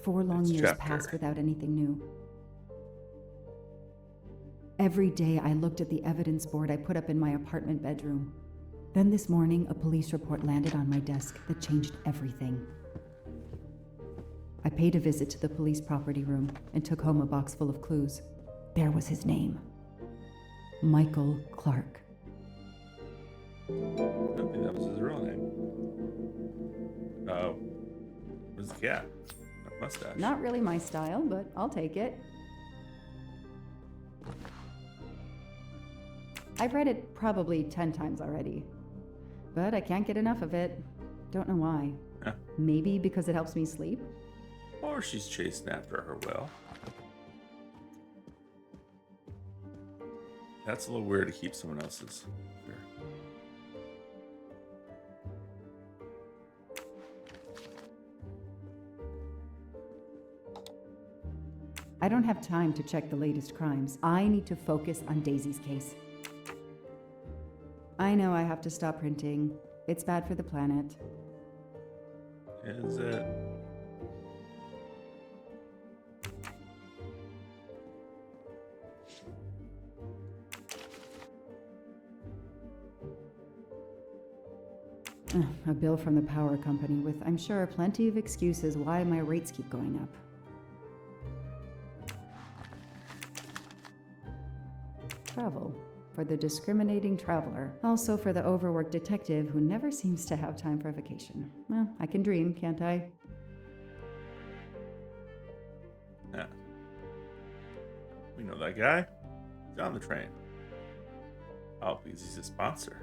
4 long Next years chapter. passed without anything new. Every day I looked at the evidence board I put up in my apartment bedroom. Then this morning, a police report landed on my desk that changed everything. I paid a visit to the police property room and took home a box full of clues. There was his name. Michael Clark. I don't think that was his real name. Where's the cat? That mustache. Not really my style, but I'll take it. I've read it probably 10 times already, but I can't get enough of it. Don't know why. Yeah. Maybe because it helps me sleep? Or she's chasing after her will. That's a little weird to keep someone else's. Here. I don't have time to check the latest crimes. I need to focus on Daisy's case. I know I have to stop printing. It's bad for the planet. Is it? A bill from the power company with, I'm sure, plenty of excuses why my rates keep going up. Travel. For the discriminating traveler. Also for the overworked detective who never seems to have time for a vacation. Well, I can dream, can't I? Yeah. We know that guy. He's on the train. Oh, because he's a sponsor.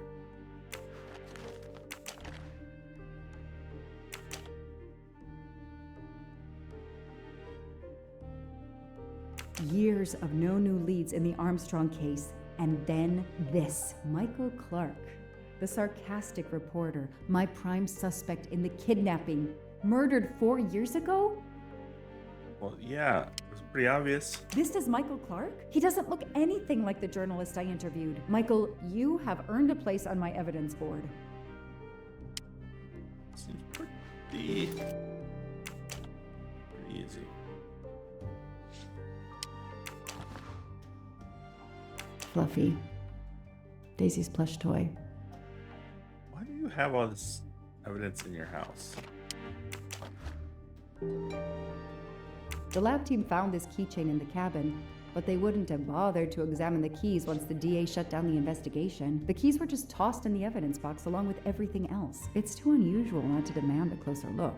Years of no new leads in the Armstrong case, and then this. Michael Clark, the sarcastic reporter, my prime suspect in the kidnapping, murdered 4 years ago? Well, yeah, it was pretty obvious. This is Michael Clark? He doesn't look anything like the journalist I interviewed. Michael, you have earned a place on my evidence board. Seems pretty easy. Fluffy. Daisy's plush toy. Why do you have all this evidence in your house? The lab team found this keychain in the cabin, but they wouldn't have bothered to examine the keys once the DA shut down the investigation. The keys were just tossed in the evidence box along with everything else. It's too unusual not to demand a closer look.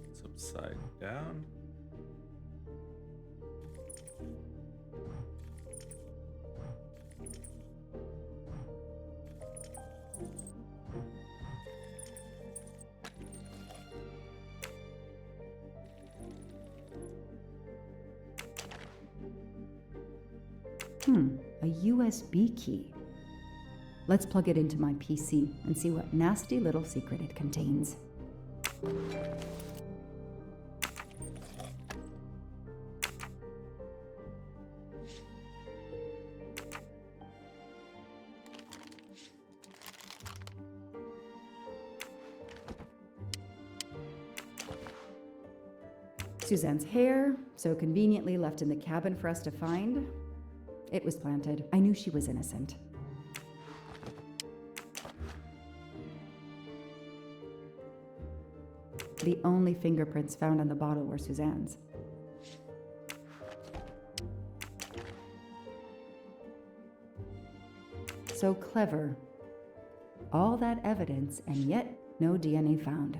It's upside down. A USB key. Let's plug it into my PC and see what nasty little secret it contains. Suzanne's hair, so conveniently left in the cabin for us to find. It was planted. I knew she was innocent. The only fingerprints found on the bottle were Suzanne's. So clever. All that evidence, and yet no DNA found.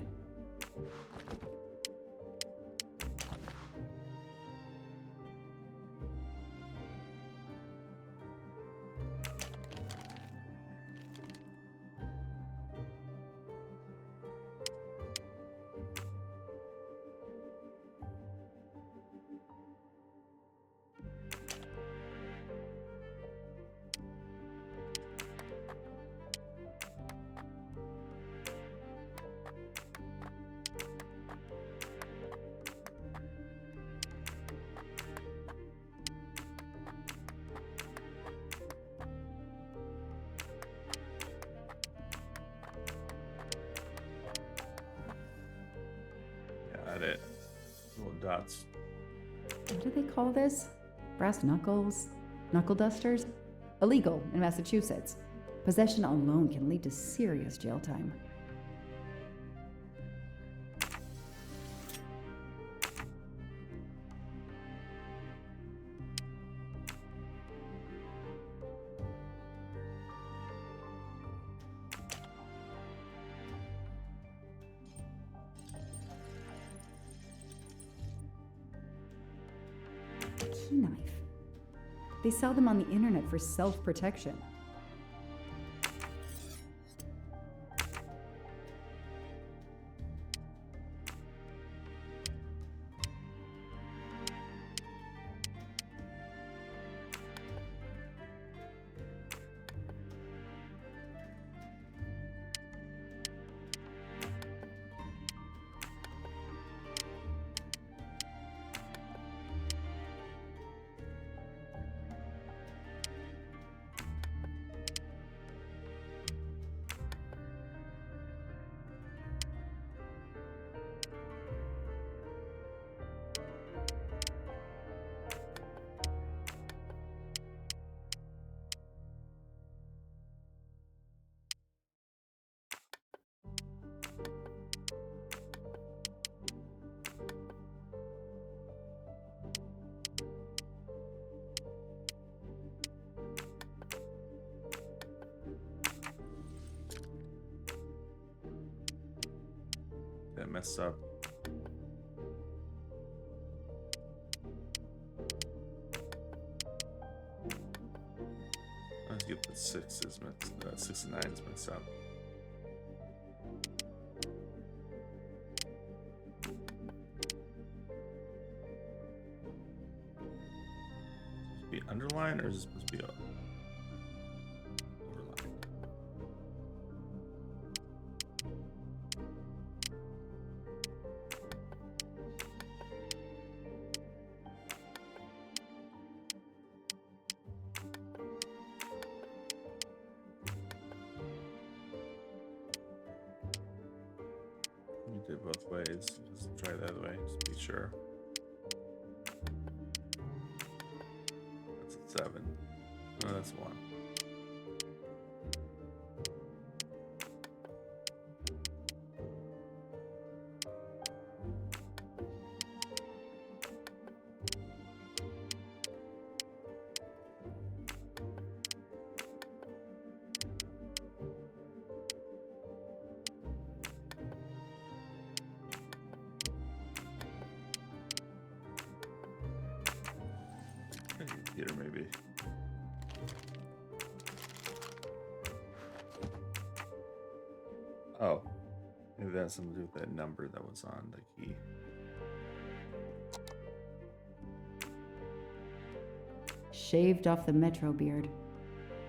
Got it. Little dots. What do they call this? Brass knuckles? Knuckle dusters? Illegal in Massachusetts. Possession alone can lead to serious jail time. A key knife. They sell them on the internet for self-protection. That messed up. Let's get the sixes mixed, 6 and 9s mixed up. Supposed to be underlined, or is it supposed to be overlined? We did both ways. Let's try the other way, just to be sure. That's a 7. No, that's 1. Here, maybe. Oh, maybe that has something to do with that number that was on the key. Shaved off the Metro beard.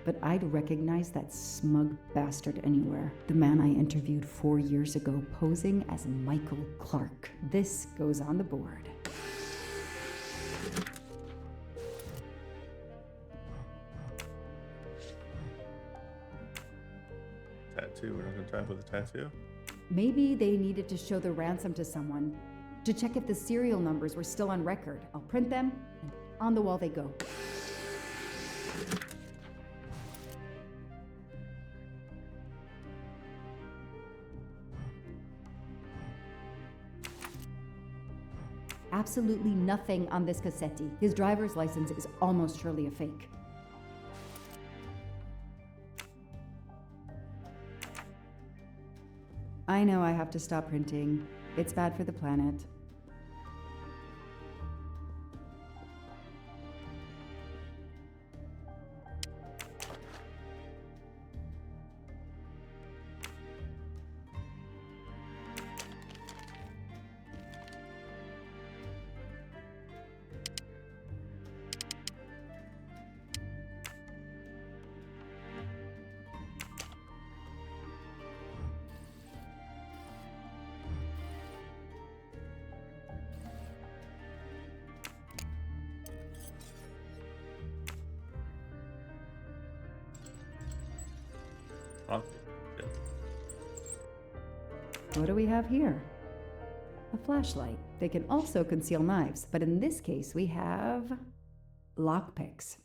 But I'd recognize that smug bastard anywhere. The man I interviewed 4 years ago posing as Michael Clark. This goes on the board. Tattoo. We're not gonna type with a tattoo. Maybe they needed to show the ransom to someone to check if the serial numbers were still on record. I'll print them, and on the wall they go. Absolutely nothing on this Cassetti. His driver's license is almost surely a fake. I know I have to stop printing. It's bad for the planet. Okay. Yeah. What do we have here? A flashlight. They can also conceal knives, but in this case we have lockpicks.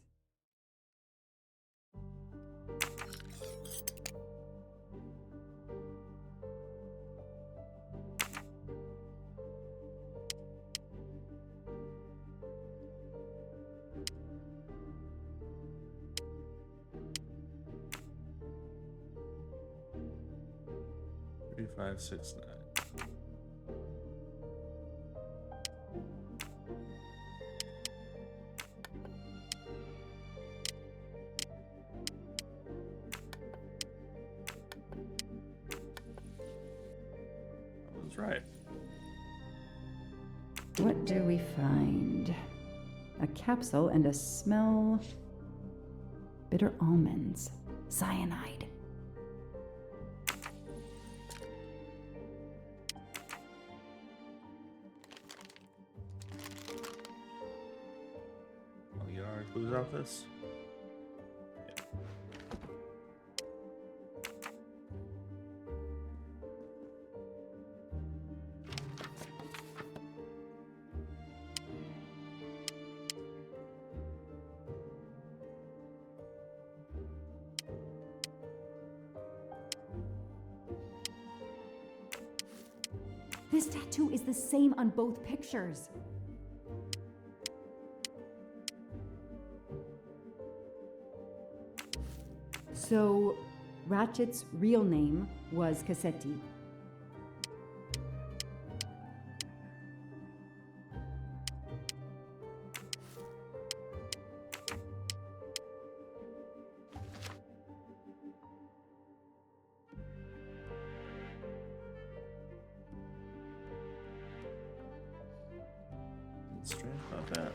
Three, 5, 6, 9. I was right. What do we find? A capsule and a smell. Bitter almonds. Cyanide. I'll get our clues off this. This tattoo is the same on both pictures. So, Ratchet's real name was Cassetti. What's strange about that?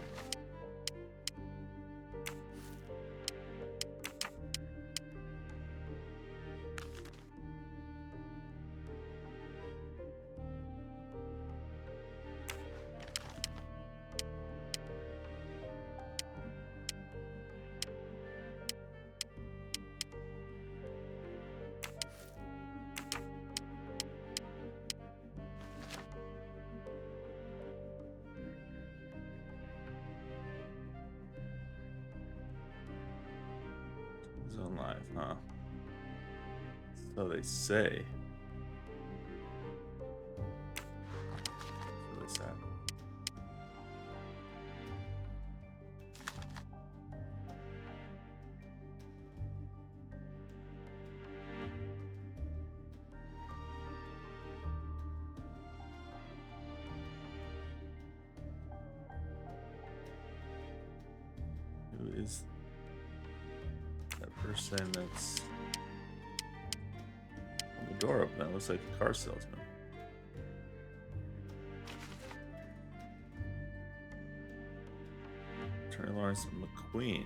Zone live, huh? So they say. So they said. Who is that person that's on the door open? That looks like a car salesman. Attorney Lawrence McQueen.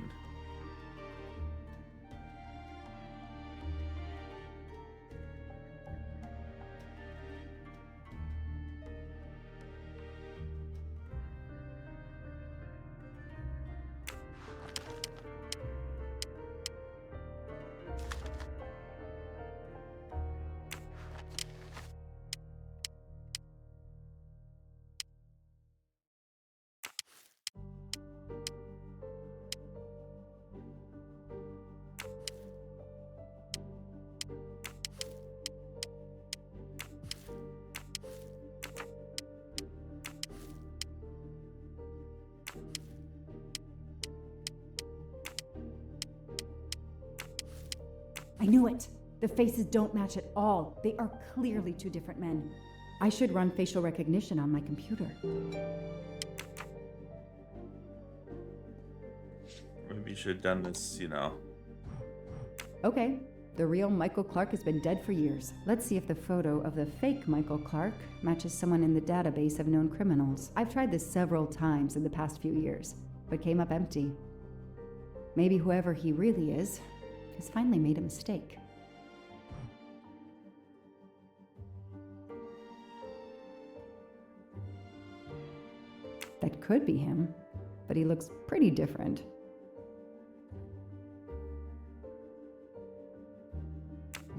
I knew it. The faces don't match at all. They are clearly two different men. I should run facial recognition on my computer. Maybe you should have done this, Okay, the real Michael Clark has been dead for years. Let's see if the photo of the fake Michael Clark matches someone in the database of known criminals. I've tried this several times in the past few years, but came up empty. Maybe whoever he really is has finally made a mistake. That could be him, but he looks pretty different.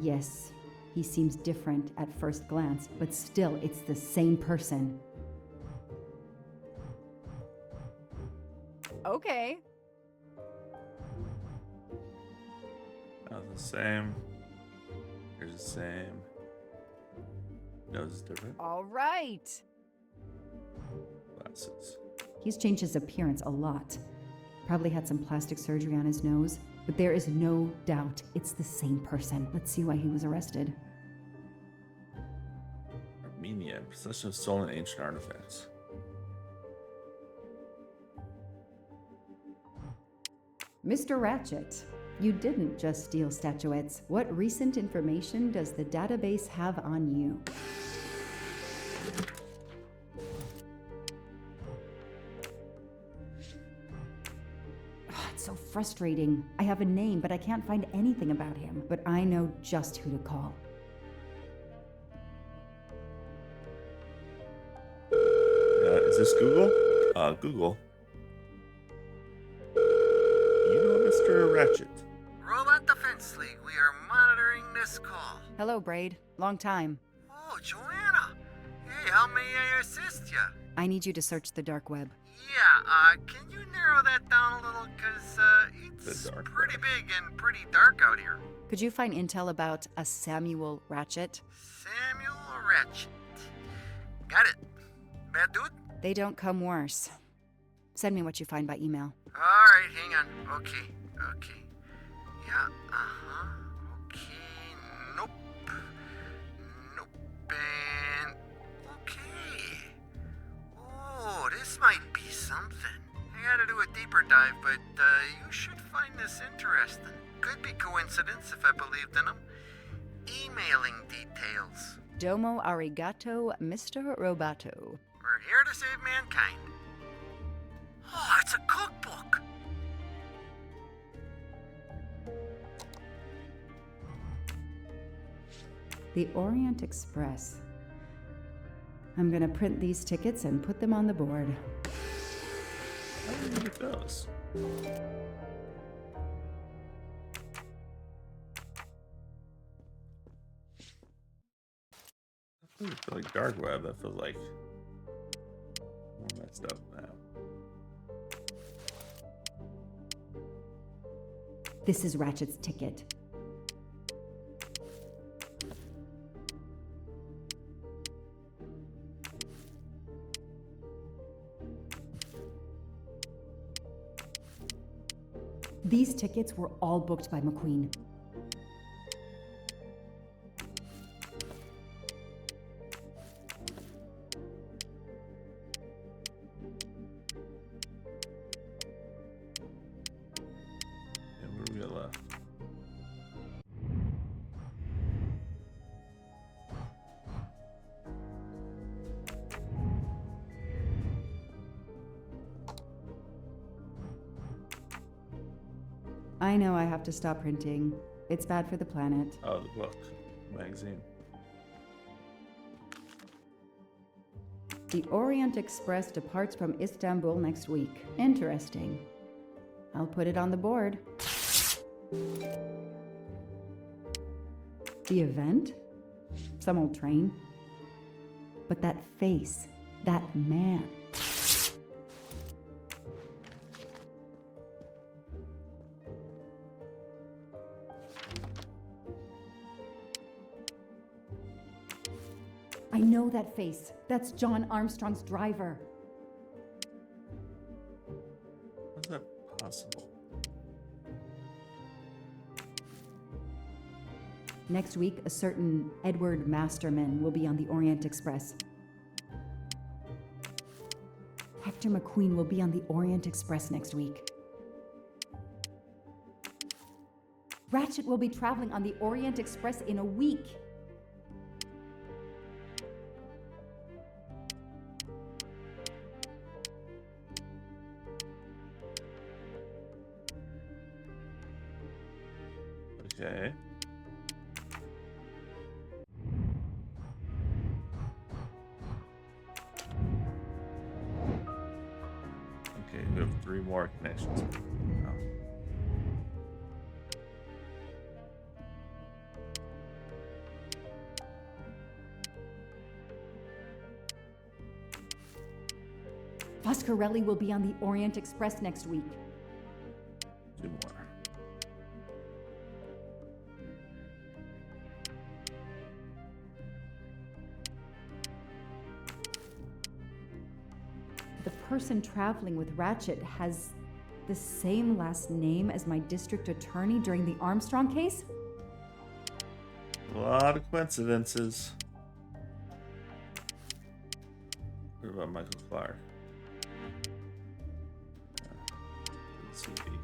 Yes, he seems different at first glance, but still it's the same person. Okay. That's the same. Here's the same. Nose is different. All right. Glasses. He's changed his appearance a lot. Probably had some plastic surgery on his nose, but there is no doubt it's the same person. Let's see why he was arrested. Armenia, possession of stolen ancient artifacts. Mr. Ratchet, you didn't just steal statuettes. What recent information does the database have on you? It's so frustrating. I have a name, but I can't find anything about him. But I know just who to call. Is this Google? Google. You know Mr. Ratchet. Robot Defense League, we are monitoring this call. Hello, Braid. Long time. Oh, Joanna. Hey, how may I assist you? I need you to search the dark web. Yeah, can you narrow that down a little? Because, it's The dark pretty web. big and pretty dark out here. Could you find intel about a Samuel Ratchet? Samuel Ratchet. Got it. Bad dude? They don't come worse. Send me what you find by email. Alright, hang on. Okay. Yeah, okay. Nope. And... okay. Oh, this might be something. I gotta do a deeper dive, but you should find this interesting. Could be coincidence if I believed in them. Emailing details. Domo arigato, Mr. Roboto. We're here to save mankind. Oh, it's a cookbook. The Orient Express. I'm gonna print these tickets and put them on the board. How do you get those? I feel like dark web. That feels like more messed up now. This is Ratchet's ticket. These tickets were all booked by McQueen. And what do we got left? I know I have to stop printing. It's bad for the planet. Oh, the book, magazine. The Orient Express departs from Istanbul next week. Interesting. I'll put it on the board. The event? Some old train. But that face, that man. I know that face. That's John Armstrong's driver. How's that possible? Next week, a certain Edward Masterman will be on the Orient Express. Hector McQueen will be on the Orient Express next week. Ratchet will be traveling on the Orient Express in a week. Okay. Okay, we have 3 more connections. Now. Foscarelli will be on the Orient Express next week. 2 more. The person traveling with Ratchet has the same last name as my district attorney during the Armstrong case? A lot of coincidences. What about Michael Clark? CV.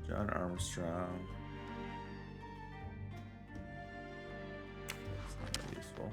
John Armstrong. That's not useful.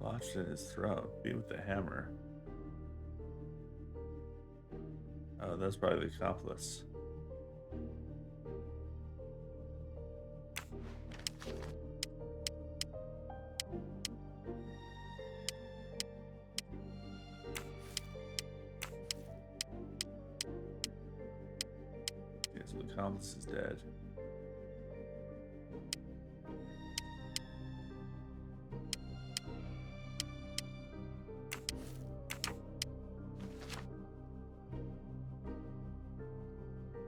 Lodged at his throat. Beat with the hammer. Oh, that's probably the accomplice. Okay, so the accomplice is dead.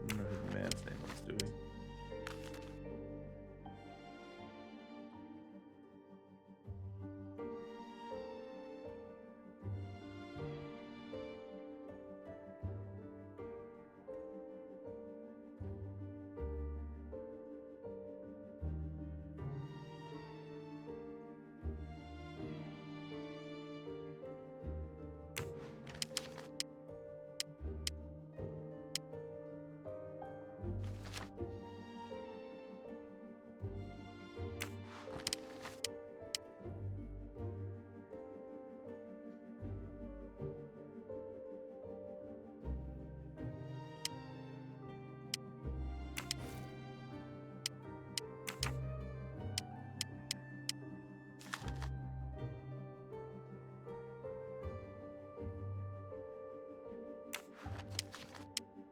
I don't know who the man's name is, do we?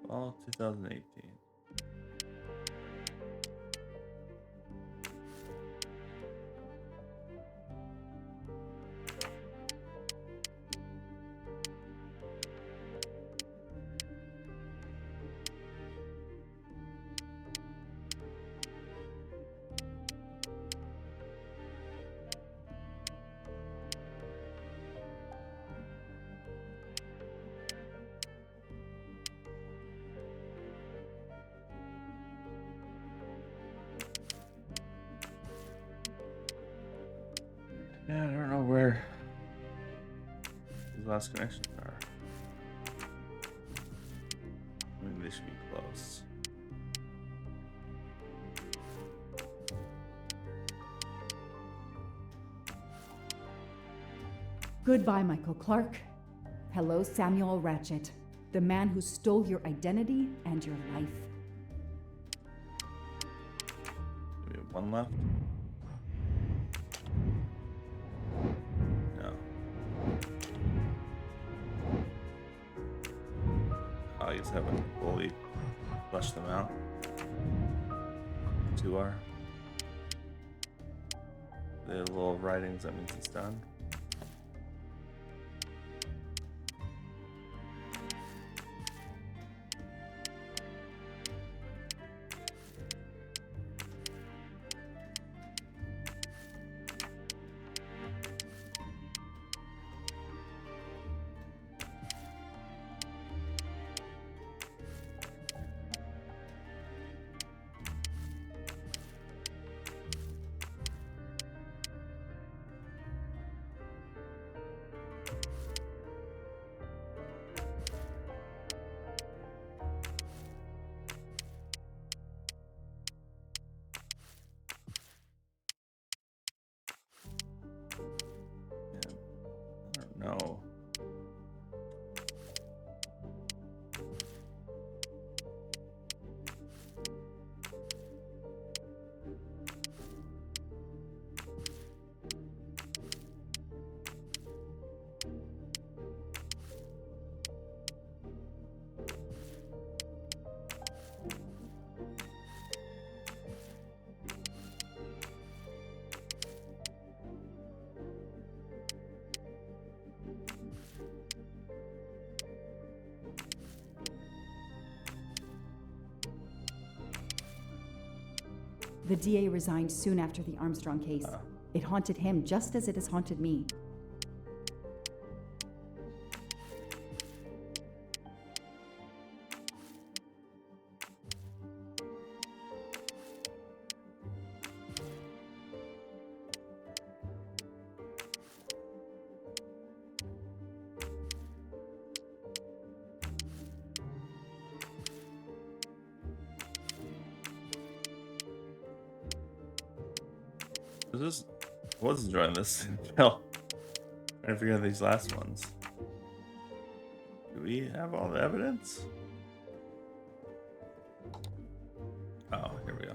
Fall 2018. Yeah, I don't know where these last connections are. I mean, they should be close. Goodbye, Michael Clark. Hello, Samuel Ratchet. The man who stole your identity and your life. We have one left. No. I just haven't fully fleshed them out. Two are. The little writings, that means it's done. No. The DA resigned soon after the Armstrong case. It haunted him just as it has haunted me. I was enjoying this until trying to figure out these last ones. Do we have all the evidence? Oh, here we go.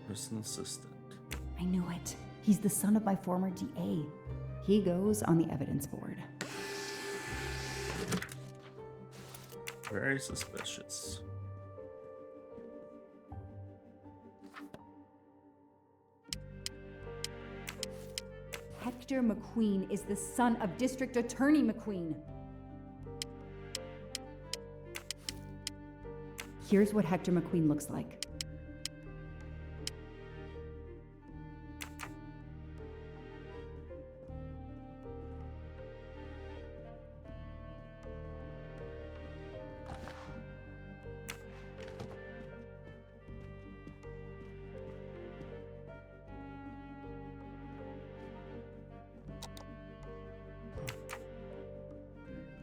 Personal assistant. I knew it. He's the son of my former DA. He goes on the evidence board. Very suspicious. Hector McQueen is the son of District Attorney McQueen. Here's what Hector McQueen looks like.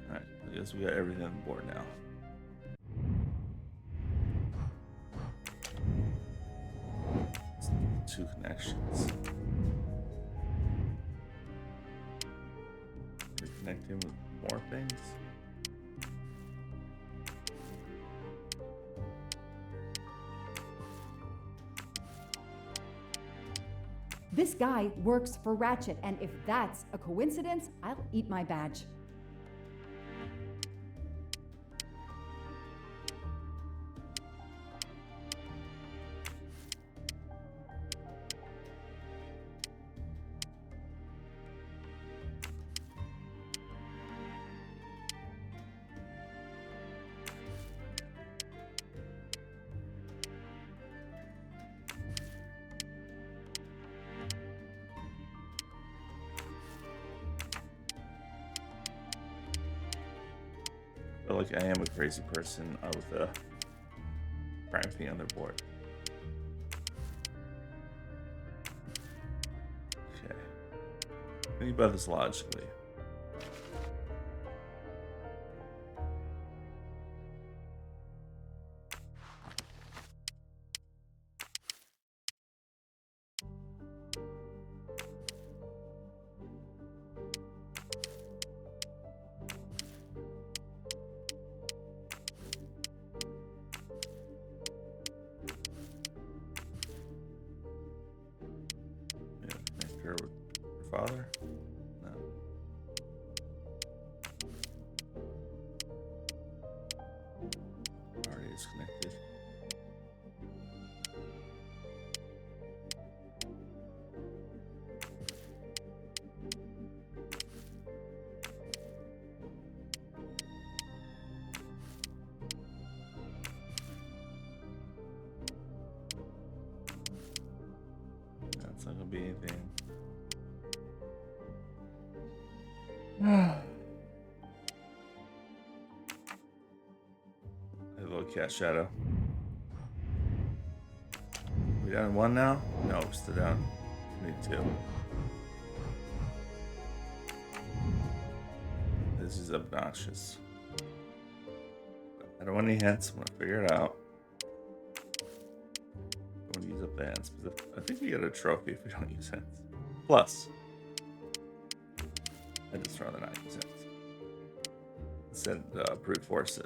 Alright, I guess we got everything on board now. Two connections. Can we connect him with more things? This guy works for Ratchet, and if that's a coincidence, I'll eat my badge. I feel like I am a crazy person with a crime thing on their board. Okay. Think about this logically. father? No. Already disconnected. That's not gonna be anything. A little cat shadow. We down 1 now? No, we're still down. Need 2. This is obnoxious. I don't want any hints. I'm gonna figure it out. Don't use up the hints. I think we get a trophy if we don't use hints. Plus, I just rather not use hints. Instead, brute force it.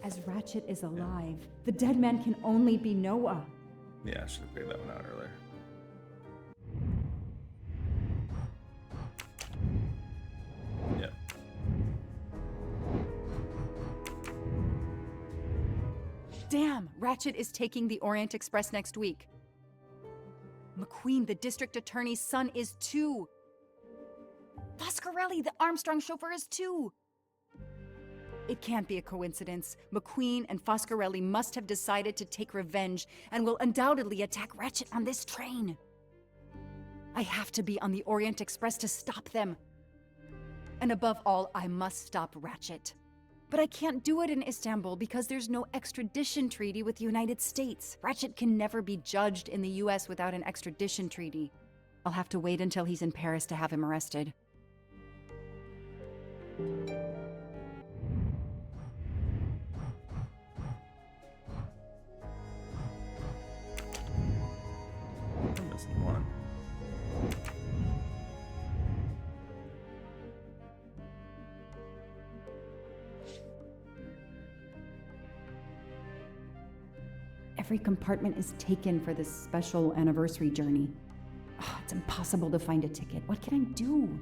As Ratchet is alive, the dead man can only be Noah. Yeah, I should have figured that one out earlier. Yeah. Damn, Ratchet is taking the Orient Express next week. McQueen, the district attorney's son, is too. Foscarelli, the Armstrong chauffeur, is too. It can't be a coincidence. McQueen and Foscarelli must have decided to take revenge and will undoubtedly attack Ratchet on this train. I have to be on the Orient Express to stop them. And above all, I must stop Ratchet. But I can't do it in Istanbul because there's no extradition treaty with the United States. Ratchet can never be judged in the US without an extradition treaty. I'll have to wait until he's in Paris to have him arrested. I'm missing 1. Every compartment is taken for this special anniversary journey. Oh, it's impossible to find a ticket. What can I do?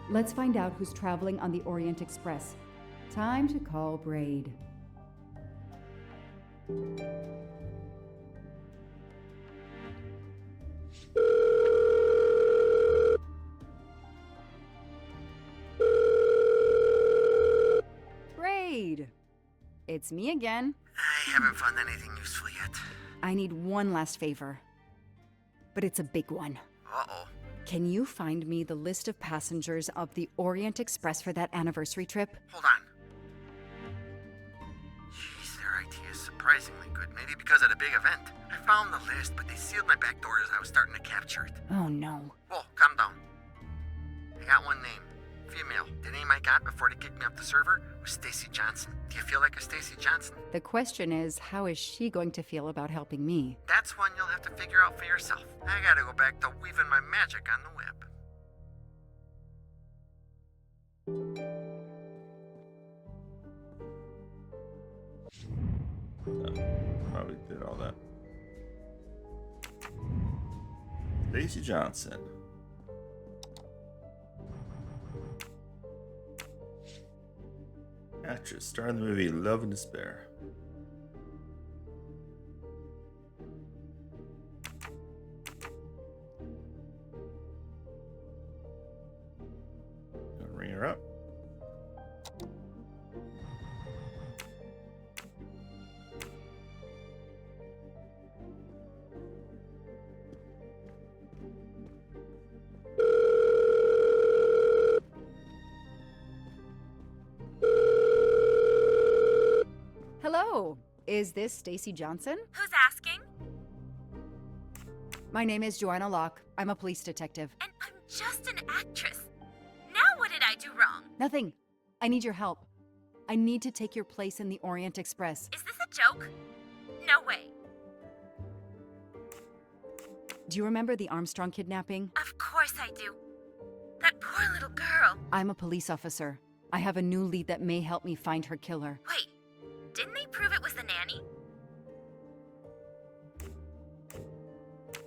Let's find out who's traveling on the Orient Express. Time to call Braid. Braid! It's me again. I haven't found anything useful yet. I need one last favor. But it's a big one. Uh-oh. Can you find me the list of passengers of the Orient Express for that anniversary trip? Hold on. Jeez, their IT is surprisingly good. Maybe because of the big event. I found the list, but they sealed my back door as I was starting to capture it. Oh no. Whoa, calm down. I got one name. Female. The name I got before they kicked me off the server was Stacy Johnson. Do you feel like a Stacy Johnson? The question is, how is she going to feel about helping me? That's one you'll have to figure out for yourself. I gotta go back to weaving my magic on the web. Probably did all that. Stacy Johnson. Actress, star in the movie Love and Despair. Gonna ring her up. Hello, is this Stacy Johnson? Who's asking? My name is Joanna Locke. I'm a police detective. And I'm just an actress. Now what did I do wrong? Nothing. I need your help. I need to take your place in the Orient Express. Is this a joke? No way. Do you remember the Armstrong kidnapping? Of course I do. That poor little girl. I'm a police officer. I have a new lead that may help me find her killer. Wait, didn't they prove it was the nanny?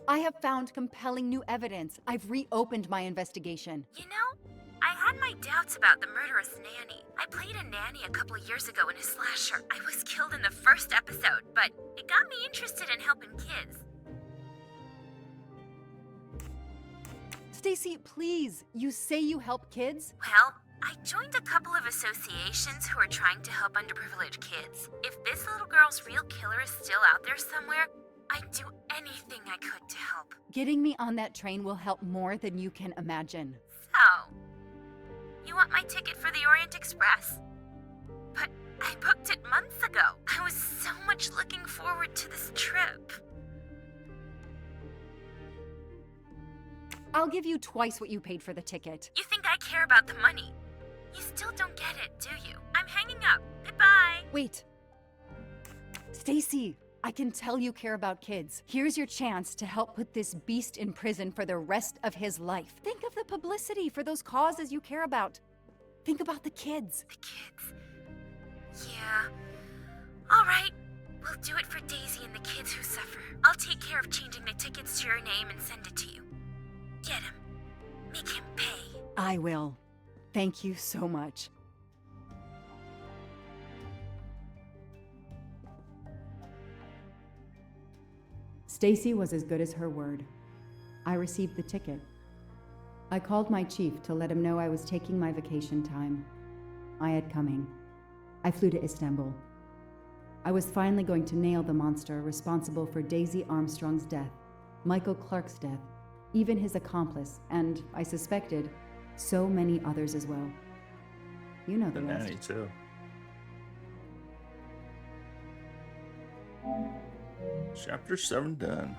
I have found compelling new evidence. I've reopened my investigation. You know, I had my doubts about the murderous nanny. I played a nanny a couple years ago in a slasher. I was killed in the first episode, but it got me interested in helping kids. Stacy, please. You say you help kids? Well, I joined a couple of associations who are trying to help underprivileged kids. If this little girl's real killer is still out there somewhere, I'd do anything I could to help. Getting me on that train will help more than you can imagine. So, you want my ticket for the Orient Express? But I booked it months ago. I was so much looking forward to this trip. I'll give you twice what you paid for the ticket. You think I care about the money? You still don't get it, do you? I'm hanging up. Goodbye. Wait. Stacy, I can tell you care about kids. Here's your chance to help put this beast in prison for the rest of his life. Think of the publicity for those causes you care about. Think about the kids. The kids. Yeah. All right. We'll do it for Daisy and the kids who suffer. I'll take care of changing the tickets to your name and send it to you. Get him. Make him pay. I will. Thank you so much. Stacy was as good as her word. I received the ticket. I called my chief to let him know I was taking my vacation time. I had coming. I flew to Istanbul. I was finally going to nail the monster responsible for Daisy Armstrong's death, Michael Clark's death, even his accomplice, and, I suspected, so many others as well. You know the The rest. nanny, too. Chapter 7 done.